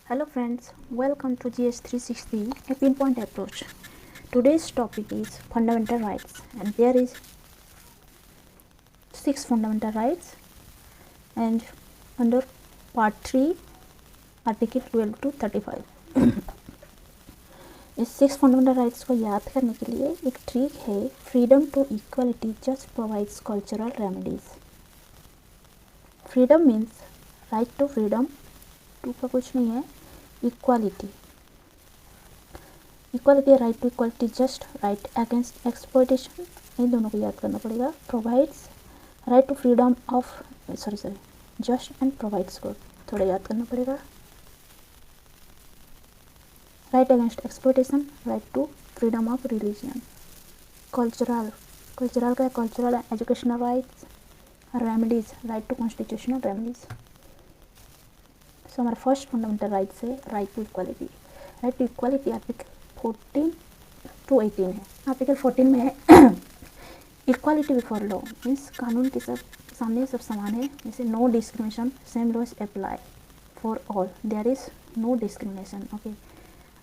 Hello friends, welcome to GS 360, a pinpoint approach. Today's topic is fundamental rights, and there is 6 fundamental rights, and under part 3 article 12 to 35. इस 6 fundamental rights को याद करने के लिए एक trick है, freedom to equality just provides cultural remedies. Freedom means right to freedom, to का कुछ नहीं है, equality. Equality, right to equality, just right against exploitation, इन दोनों को याद करना पड़ेगा. Provides right to freedom of just and provides को थोड़ा याद करना पड़ेगा. Right against exploitation, right to freedom of religion. Cultural का है cultural educational rights. Remedies, right to constitutional remedies. So हमारा फर्स्ट फंडामेंटल राइट्स है right to equality. Right to equality article 14 to 18 है. आर्टिकल 14 में है इक्वालिटी बिफोर लॉ, मीन्स कानून के सब सामने सब समान है. जैसे no discrimination, same laws apply for all, there is no discrimination. Okay.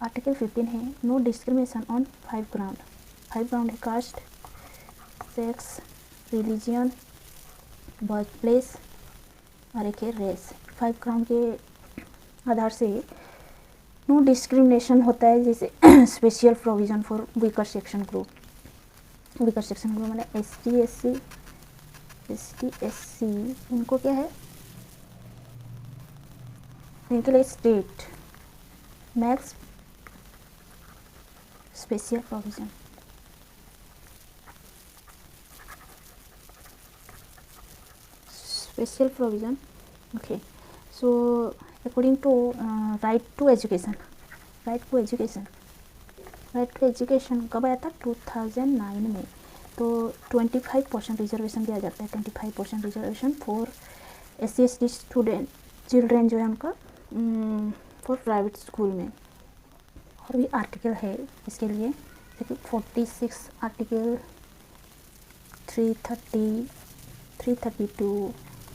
Article 15 है no discrimination on 5 ground. 5 ground है caste, sex, religion, birth place और एक है रेस. 5 ग्राउंड के आधार से नो डिस्क्रिमिनेशन होता है. जैसे special provision for weaker section group. Weaker section group मैंने एस टी एस सी, इनको क्या है, इनके लिए state makes special provision. Special provision. Okay. So according to right to education, right to education कब आया था? 2009 में. तो 25% रिजर्वेशन दिया जाता है. 25% reservation for SC/ST student, children जो है उनका फॉर प्राइवेट स्कूल में. और भी आर्टिकल है इसके लिए, जैसे 46 आर्टिकल, 330, 332,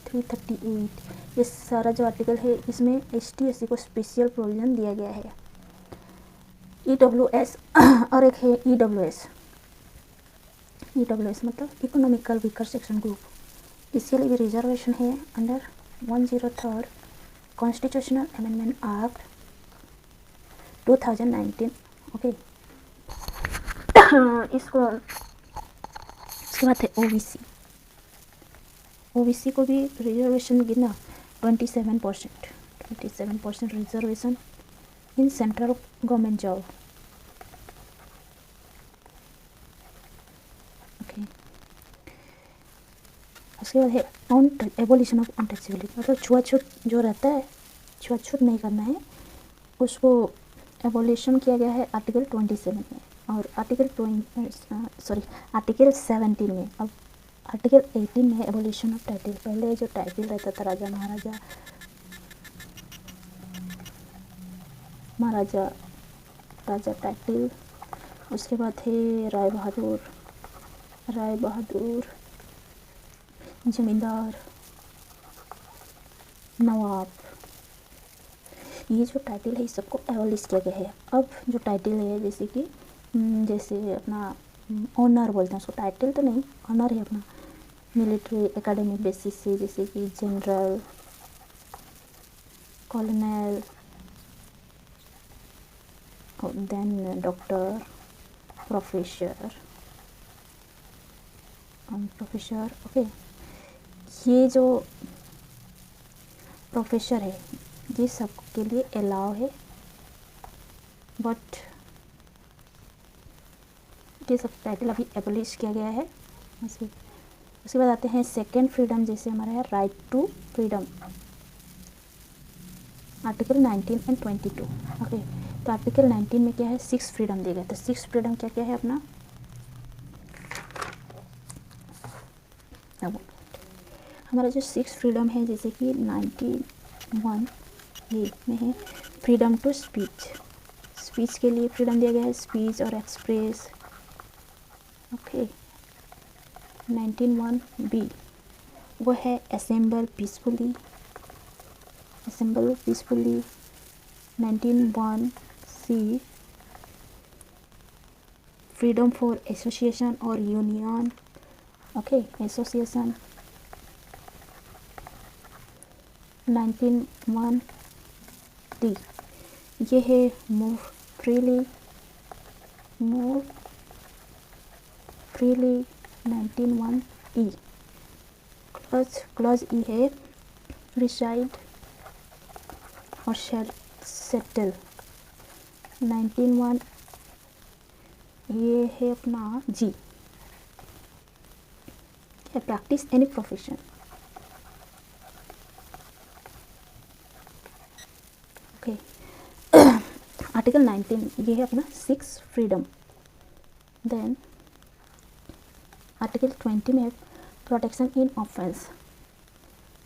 338, ये सारा जो आर्टिकल है इसमें ST/SC को स्पेशल प्रोविज़न दिया गया है. EWS और एक है EWS. EWS मतलब इकोनॉमिकल वीकर सेक्शन ग्रुप. इसके लिए भी रिजर्वेशन है under 103 constitutional amendment act 2019. Okay. इसको इसके बाद है OBC को भी रिजर्वेशन गिना 27% reservation in central government job. Okay. उसके बाद है एबोलिशन ऑफ अनटचेबिलिटी, मतलब छुआछूत जो रहता है, छुआछूत नहीं करना है, उसको एबोलिशन किया गया है आर्टिकल 27 में. और आर्टिकल 17 में. अब आर्टिकल 18 में एबोलिशन ऑफ टाइटल. पहले जो टाइटल रहता था राजा महाराजा राजा टाइटल. उसके बाद है राय बहादुर, जमींदार, नवाब. ये जो टाइटल है इस सबको एबॉलिश किया गया है. अब जो टाइटल है जैसे अपना ऑनर बोलते हैं उसको, टाइटल तो नहीं, ऑनर है अपना, मिलिट्री एकेडमिक बेसिस से, जैसे कि general, colonel, then doctor, professor. Okay. ये जो प्रोफेसर है ये सब के लिए अलाउ है, बट ये सब टाइटल अभी एबॉलिश किया गया है. उसके बाद आते हैं सेकेंड फ्रीडम, जैसे हमारा है right to freedom, article 19 and 22. Okay. तो आर्टिकल 19 में क्या है, 6 फ्रीडम दिए गए. तो 6 फ्रीडम क्या क्या है अपना, हमारा जो 6 फ्रीडम है, जैसे कि 91 ये में है फ्रीडम टू स्पीच के लिए फ्रीडम दिया गया है, स्पीच और एक्सप्रेस. ओके. 19(1)(b वो है assemble peacefully, 19(1)(c), freedom for association or union, okay, association. 19(1)(d), ये है move freely, move freely. 19(1)(e), clause ई है रिसाइड और सेटल। 19(1) ये है अपना जी है practice any profession, okay. Article 19 ये है अपना 6 फ्रीडम। देन आर्टिकल 20 में प्रोटेक्शन इन ऑफेंस,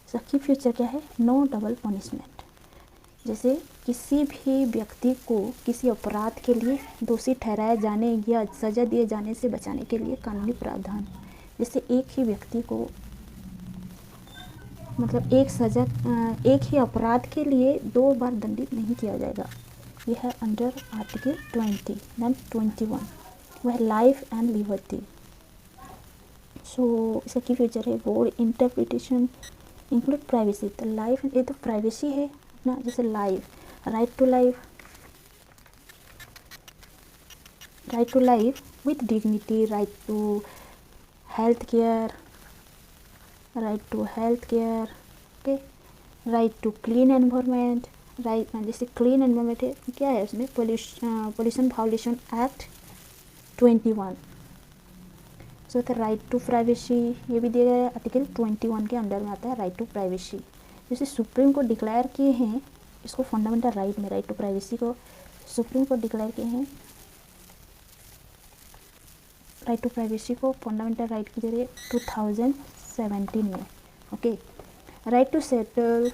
इसका फ्यूचर क्या है, नो डबल पनिशमेंट। जैसे किसी भी व्यक्ति को किसी अपराध के लिए दोषी ठहराए जाने या सज़ा दिए जाने से बचाने के लिए कानूनी प्रावधान। जैसे एक ही व्यक्ति को मतलब एक ही अपराध के लिए 2 बार दंडित नहीं किया जाएगा। यह है अंडर आर्टिकल 20। देन 21 वह लाइफ एंड लिबर्टी। सो इसका की फीचर है बोर्ड इंटरप्रिटेशन इंक्लूड प्राइवेसी। तो लाइफ ये तो प्राइवेसी है ना, जैसे life, right to life with dignity, right to health care, okay, right to clean environment, right जैसे क्लीन एनवायरनमेंट है क्या है उसमें, पोल्यूशन वायोलेशन एक्ट 21। सो तो राइट टू प्राइवेसी ये भी दिया गया है, आर्टिकल 21 के अंडर में आता है राइट टू प्राइवेसी। जैसे सुप्रीम कोर्ट डिक्लेयर किए हैं इसको फंडामेंटल राइट में, राइट टू प्राइवेसी को सुप्रीम कोर्ट डिक्लेयर किए हैं, राइट टू प्राइवेसी को फंडामेंटल राइट के जरिए 2017 में, okay. Right to settle,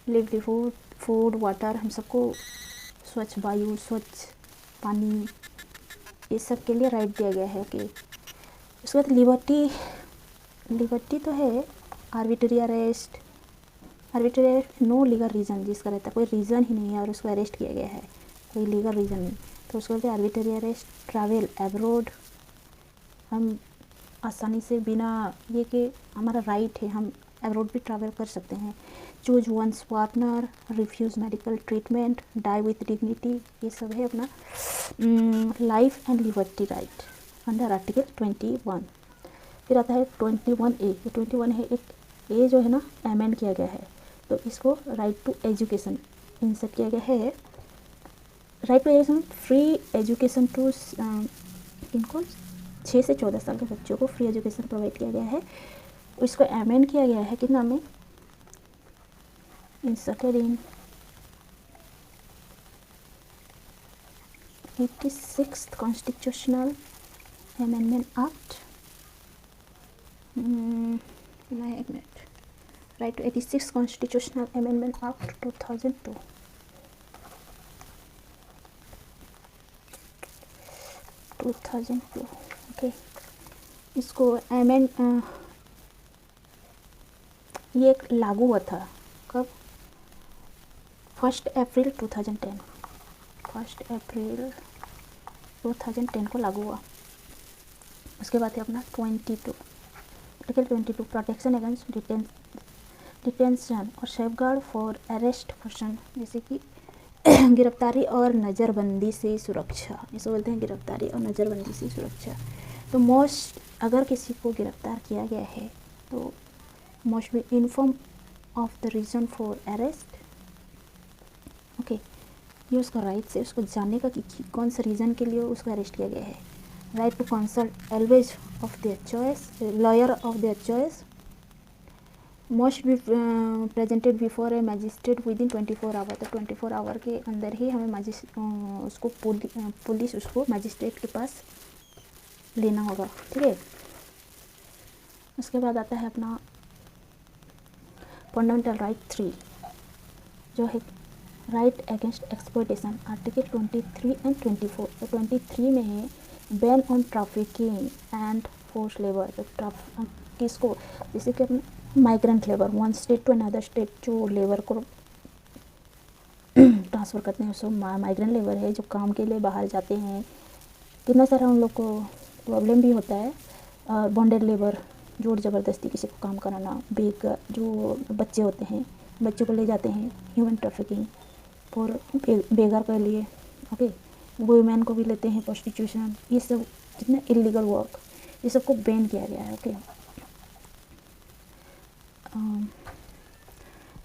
live food water, हम सबको स्वच्छ वायु, स्वच्छ पानी, ये सब के लिए राइट दिया गया है, ओके। उसके बाद लिबर्टी तो है, arbitrary arrest, no legal reason, जिसका रहता है कोई रीज़न ही नहीं है और उसको अरेस्ट किया गया है, कोई लीगल रीज़न नहीं, तो उसको कहते हैं आर्बिट्री अरेस्ट। ट्रैवल एब्रोड, हम आसानी से बिना ये कि हमारा राइट है हम एब्रोड भी ट्रैवल कर सकते हैं। Choose one's partner, refuse medical treatment, die with dignity, ये सब है अपना life and liberty right under article 21। फिर आता है 21A। 21 है एक ये जो है ना अमेंड किया गया है, तो इसको राइट टू एजुकेशन इंसर्ट किया गया है। Right to education, free education to, इनको 6 से 14 साल के बच्चों को फ्री एजुकेशन प्रोवाइड किया गया है। इसको अमेंड किया गया है कितना में, inserted in 86th constitutional amendment act, एक minute, right to 86 constitutional amendment act 2002। Okay, इसको अमेंड ये लागू हुआ था कब, 1 अप्रैल 2010, 1 अप्रैल 2010 को लागू हुआ। उसके बाद है अपना 22, आर्टिकल 22 प्रोटेक्शन अगेंस्ट डिटेंशन और सेफगार्ड फॉर अरेस्ट पर्सन, जैसे कि गिरफ्तारी और नज़रबंदी से सुरक्षा, इसको बोलते हैं गिरफ्तारी और नज़रबंदी से सुरक्षा। तो मोस्ट अगर किसी को गिरफ्तार किया गया है तो most be inform of the reason for arrest, okay. ये उसका राइट है उसको जानने का कि कौन सा रीज़न के लिए उसको अरेस्ट किया गया है। Right to consult always of their choice, lawyer of their choice, must be presented before a magistrate within 24 hour. तो 24 आवर के अंदर ही हमें उसको पुलिस उसको मजिस्ट्रेट के पास लेना होगा, ठीक है। उसके बाद आता है अपना फंडामेंटल राइट 3 जो है right against exploitation, article 23 and 24। तो 23 में है ban on trafficking and force labour. तो किसको, जैसे कि अपना migrant labour, one state to another state जो लेबर को ट्रांसफ़र करते हैं, सो माइग्रेंट लेबर है जो काम के लिए बाहर जाते हैं। कितना सारा उन लोग को प्रॉब्लम भी होता है। बॉन्डेड लेबर, जोर ज़बरदस्ती किसी को काम कराना, बेकार जो बच्चे होते हैं, बच्चों को ले जाते हैं, ह्यूमन ट्रैफिकिंग फॉर बेगार के लिए। ओके, वुमेन को भी लेते हैं, प्रोस्टिट्यूशन, ये सब जितने इलीगल वर्क, ये सबको बैन किया गया है। Okay,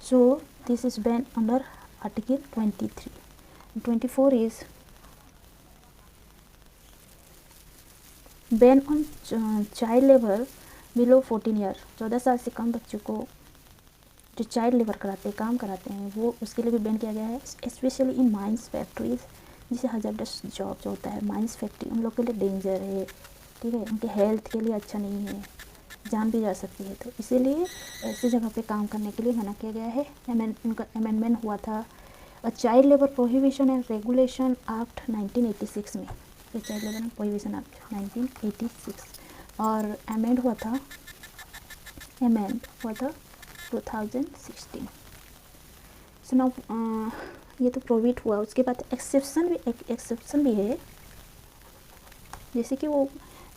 so this is banned under article 23. 24 is ban on child labor below 14 year. 14 साल से कम बच्चों को जो चाइल्ड लेबर कराते हैं, काम कराते हैं, वो उसके लिए भी बैन किया गया है। स्पेशली इन माइंस फैक्ट्रीज, जिसे हजारडस जॉब जो होता है माइंस फैक्ट्री, उन लोग के लिए डेंजर है, ठीक है, उनके हेल्थ के लिए अच्छा नहीं है, जान भी जा सकती है। तो इसीलिए ऐसी जगह पे काम करने के लिए मना किया गया है। उनका अमेंडमेंट हुआ था child labour prohibition and regulation act 1986 में, तो child labour and prohibition act 1986, और अमेंड हुआ था 2016। सो नाउ ये तो प्रोहिबिट हुआ। उसके बाद एक्सेप्शन भी है, जैसे कि वो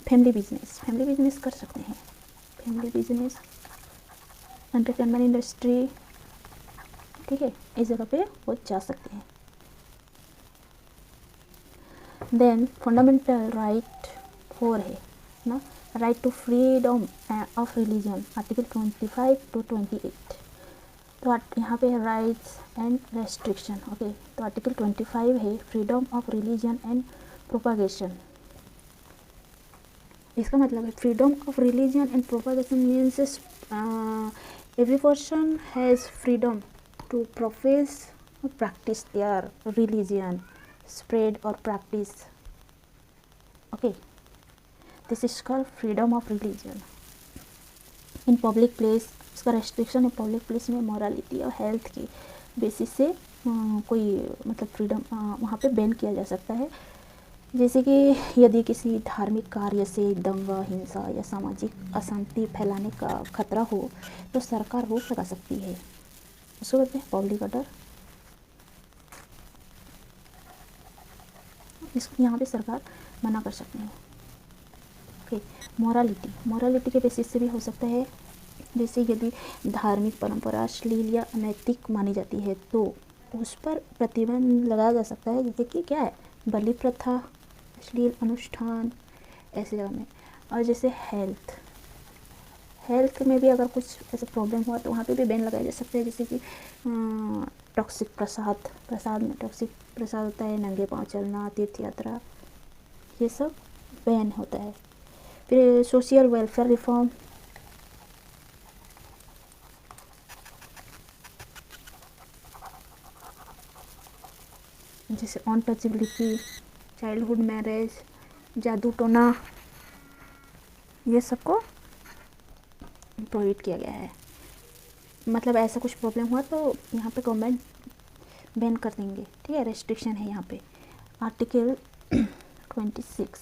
फैमिली बिजनेस कर सकते हैं, फैमिली बिजनेस, एंटरटेनमेंट इंडस्ट्री, ठीक है, इस जगह पे वो जा सकते हैं। देन फंडामेंटल राइट 4 है ना, right to freedom of religion, article 25 to 28। तो यहाँ पे है राइट्स एंड रेस्ट्रिक्शन। ओके, तो आर्टिकल 25 है freedom of religion and propagation. इसका मतलब है freedom of religion and propagation means every person has freedom to profess or practice their religion, spread or practice. Okay, this is called freedom of religion in public place। इसका restriction है public place में morality और health की basis से कोई मतलब freedom वहाँ पे बैन किया जा सकता है। जैसे कि यदि किसी धार्मिक कार्य से दंगा, हिंसा या सामाजिक अशांति फैलाने का खतरा हो तो सरकार रोक लगा सकती है। उसको कहते हैं पब्लिक ऑर्डर। इसको यहाँ पे सरकार मना कर सकते हैं। ओके, मोरालिटी के बेसिस से भी हो सकता है। जैसे यदि धार्मिक परंपरा अश्लील या अनैतिक मानी जाती है तो उस पर प्रतिबंध लगाया जा सकता है। जैसे कि क्या है, बलि प्रथा, अश्लील अनुष्ठान, ऐसे जगह में। और जैसे हेल्थ में भी अगर कुछ ऐसा प्रॉब्लम हुआ तो वहाँ पे भी बैन लगाया जा सकता है। जैसे कि टॉक्सिक प्रसाद में टॉक्सिक प्रसाद होता है, नंगे पाँव चलना, तीर्थ यात्रा, ये सब बैन होता है। फिर सोशल वेलफेयर रिफॉर्म, जैसे अनटचेबिलिटी, चाइल्डहुड मैरिज, जादू टोना, ये सबको प्रोहिबिट किया गया है। मतलब ऐसा कुछ प्रॉब्लम हुआ तो यहाँ पे गवर्नमेंट बैन कर देंगे, ठीक है, रेस्ट्रिक्शन है यहाँ पे। आर्टिकल 26,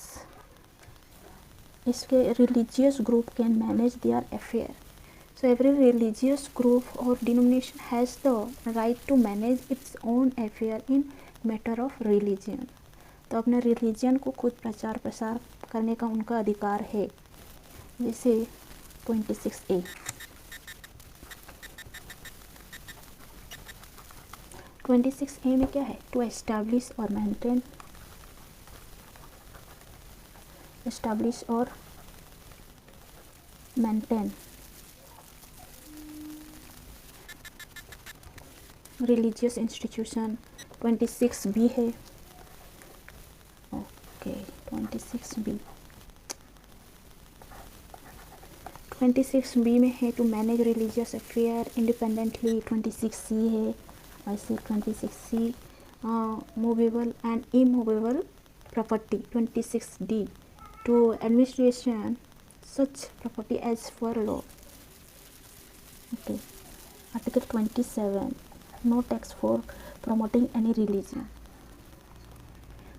इसके religious group can manage their affair. So every religious group और denomination has the right to manage its own affair in matter of religion. तो अपने रिलीजन को खुद प्रचार प्रसार करने का उनका अधिकार है। जैसे 26A, 26A में क्या है, टू एस्टैब्लिश और मेंटेन, रिलीजियस इंस्टीट्यूशन। 26B है, ओके 26B। 26B में है to manage religious affair independently. 26C है, ऐसे 26C movable and immovable property. 26D to administration such property as per law. Okay, article 27, no tax for promoting any religion.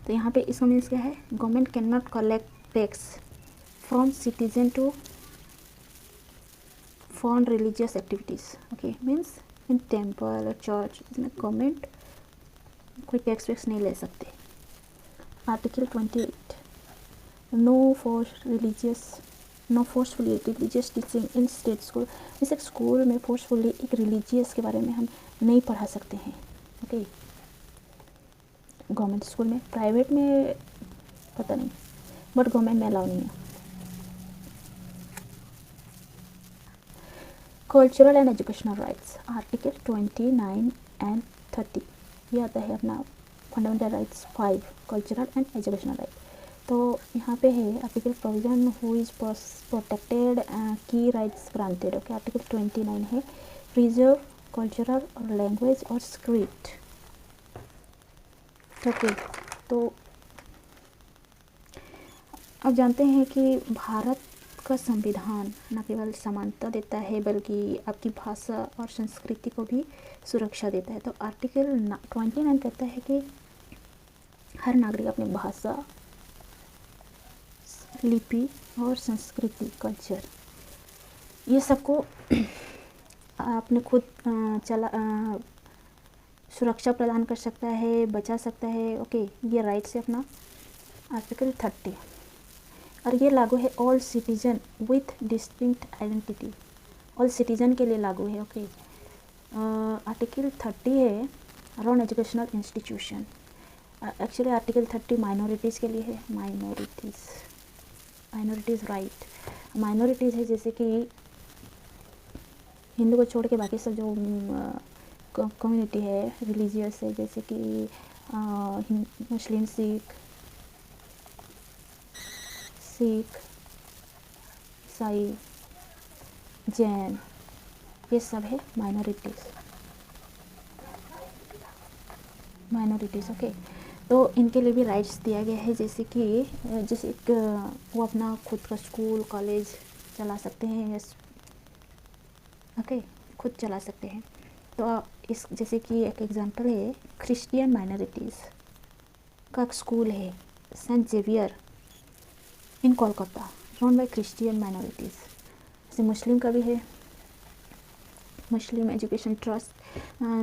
तो यहाँ पे इसका means क्या है, government can not collect tax from citizen to fund religious activities. Okay, means in temple और church, इसमें government कोई tax वैक्स नहीं ले सकते। Article 28, no forcefully religious teaching in state school. इस एक स्कूल में फोर्सफुली एक रिलीजियस के बारे में हम नहीं पढ़ा सकते हैं। ओके, गवर्नमेंट स्कूल में, प्राइवेट में पता नहीं, बट गवर्नमेंट में अलाउ नहीं है। Cultural and educational rights, article 29 and 30, ये आता है अपना fundamental rights 5, cultural and educational right. तो यहाँ पे है article provision who is protected की राइट्स ग्रांटेड। ओके, आर्टिकल 29 है प्रिजर्व कल्चरल और लैंग्वेज और स्क्रिप्ट। ओके, तो आप जानते हैं कि भारत का संविधान न केवल समानता देता है बल्कि आपकी भाषा और संस्कृति को भी सुरक्षा देता है। तो आर्टिकल 29 कहता है कि हर नागरिक अपनी भाषा, लिपि और संस्कृति, कल्चर, ये सबको आपने खुद सुरक्षा प्रदान कर सकता है, बचा सकता है। ओके, ये राइट से अपना आर्टिकल 30, और ये लागू है all citizen with distinct identity, all citizen के लिए लागू है। ओके, आर्टिकल 30 है around educational institution. Actually article 30 minorities के लिए है। माइनॉरिटीज़ राइट, माइनॉरिटीज़ है जैसे कि हिंदू को छोड़ के बाकी सब जो कम्युनिटी है, रिलीजियस है, जैसे कि मुस्लिम, सिख, ईसाई, जैन, ये सब है माइनॉरिटीज़। ओके, तो इनके लिए भी राइट्स दिया गया है, जैसे कि वो अपना खुद का स्कूल कॉलेज चला सकते हैं। ओके, खुद चला सकते हैं। तो इस जैसे कि एक एग्जांपल है, क्रिश्चियन माइनॉरिटीज़ का स्कूल है saint Xavier in Kolkata, run by Christian minorities. जैसे मुस्लिम का भी है, Muslim education trust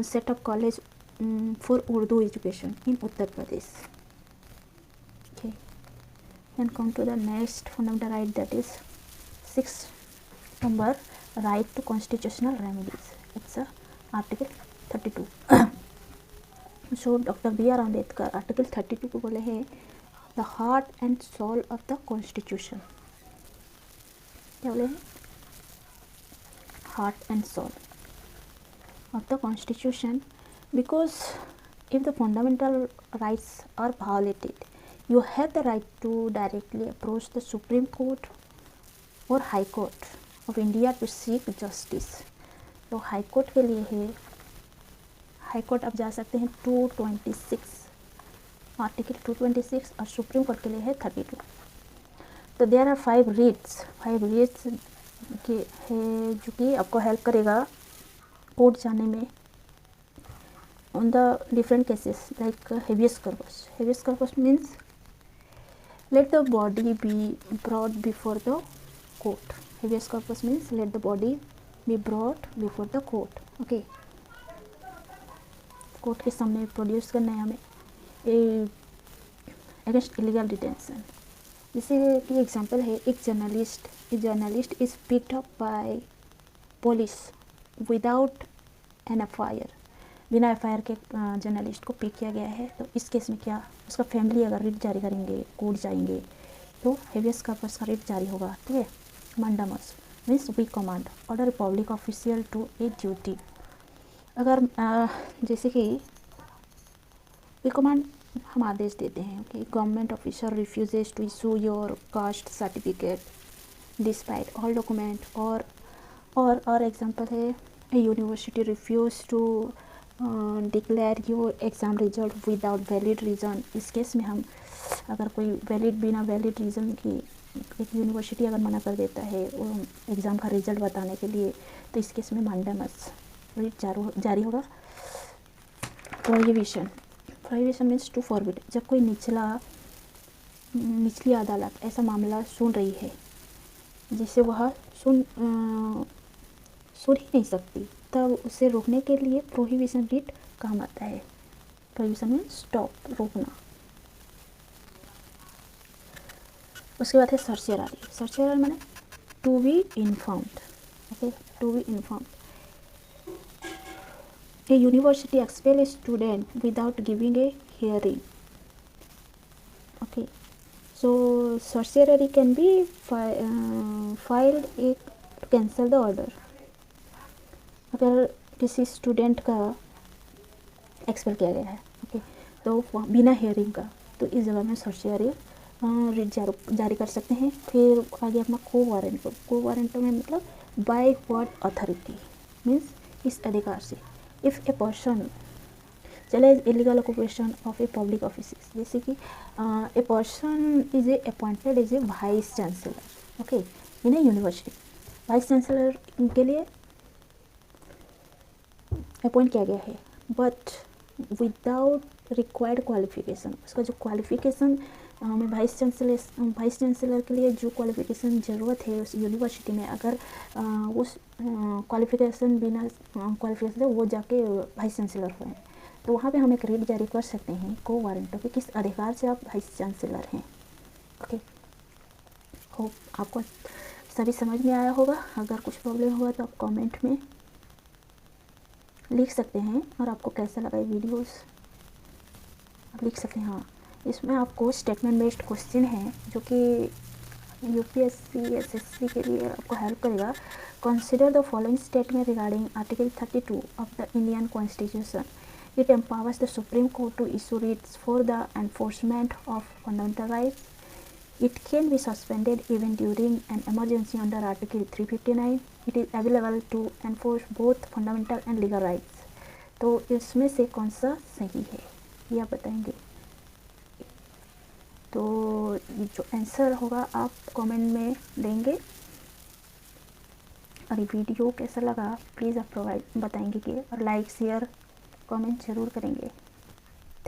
setup college for Urdu education in Uttar Pradesh. Okay, then come to the next fundamental right, that is 6 number, right to constitutional remedies. It's article 32। So doctor B.R. Ambedkar article 32 को बोले हैं the heart and soul of the constitution. क्या बोले हैं? Heart and soul of the constitution, because if the fundamental rights are violated, you have the right to directly approach the Supreme Court or High Court of India to seek justice. तो high court के लिए है, high court आप जा सकते हैं 226, article 226, और supreme court के लिए है 32। तो देयर आर 5 रीट्स के है जो कि आपको हेल्प करेगा कोर्ट जाने में on the different cases like habeas corpus. Habeas corpus means let the body be brought before the court. Habeas corpus means let the body be brought before the court. Okay, court के सामने produce करना है हमें against illegal detention. जैसे कि example है, एक journalist is picked up by police without an FIR, बिना FIR के जर्नलिस्ट को पिक किया गया है। तो इस केस में क्या, उसका फैमिली अगर रिट जारी करेंगे, कोर्ट जाएंगे, तो हेबियस कॉर्पस का रिट जारी होगा। ठीक है, mandamus means we command order public official to a duty. अगर जैसे कि वी कमांड हम आदेश देते हैं कि government officer refuses to issue your caste certificate despite all document, और एग्जांपल है a university refused to declare your exam result without valid reason। इस केस में हम अगर कोई बिना वैलिड रीज़न की एक यूनिवर्सिटी अगर मना कर देता है एग्ज़ाम का रिजल्ट बताने के लिए, तो इस केस में मंडामस रिट जारी होगा। प्रोहिबिशन मीन्स टू फॉरबिड, जब कोई निचली अदालत ऐसा मामला सुन रही है जिसे वह सुन ही नहीं सकती, तब उसे रोकने के लिए प्रोहिबिशन रिट काम आता है। प्रोहिबिशन में स्टॉप, रोकना। उसके बाद है सर्चियररी। सर्चियररी माने to be informed, okay, to be informed. A university expel a student without giving a hearing, okay. So certiorari can be filed a to cancel the order. अगर किसी student का expel किया गया है, okay, तो बिना hearing का, तो इस जगह में सर्चियररी रिट जारी कर सकते हैं। फिर आगे अपना को वारंटो। को वारंटो में मतलब बाय व्हाट अथॉरिटी, मीन्स इस अधिकार से। इफ़ ए पर्सन चले illegal occupation of a public office, जैसे कि a person is a appointed as a vice chancellor, okay, in a university. Vice chancellor के लिए अपॉइंट किया गया है, बट विदाउट रिक्वायर्ड क्वालिफिकेशन। उसका जो क्वालिफिकेशन में वाइस चांसलर के लिए जो क्वालिफिकेशन ज़रूरत है उस यूनिवर्सिटी में, अगर उस क्वालिफिकेशन बिना क्वालिफिकेशन वो जाके वाइस चांसलर हुए, तो वहाँ पे हम एक रिट जारी कर सकते हैं को वारंटो कि किस अधिकार से आप वाइस चांसलर हैं, ओके। होप आपको सभी समझ में आया होगा। अगर कुछ प्रॉब्लम हुआ तो आप कमेंट में लिख सकते हैं, और आपको कैसा लगा ये वीडियोस आप लिख सकते हैं। हाँ, इसमें आपको स्टेटमेंट बेस्ड क्वेश्चन है जो कि यूपीएससी एसएससी के लिए आपको हेल्प करेगा। Consider the following statement regarding article 32 of the Indian constitution. It empowers the supreme court to issue writs for the enforcement of fundamental rights. It can be suspended even during an emergency under Article 359. It is available to enforce both fundamental and legal rights. तो इसमें से कौन सा सही है ये आप बताएंगे। तो जो आंसर होगा आप कमेंट में देंगे, और ये वीडियो कैसा लगा प्लीज़ आप बताएंगे कि, और लाइक शेयर कमेंट ज़रूर करेंगे।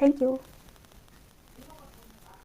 Thank you.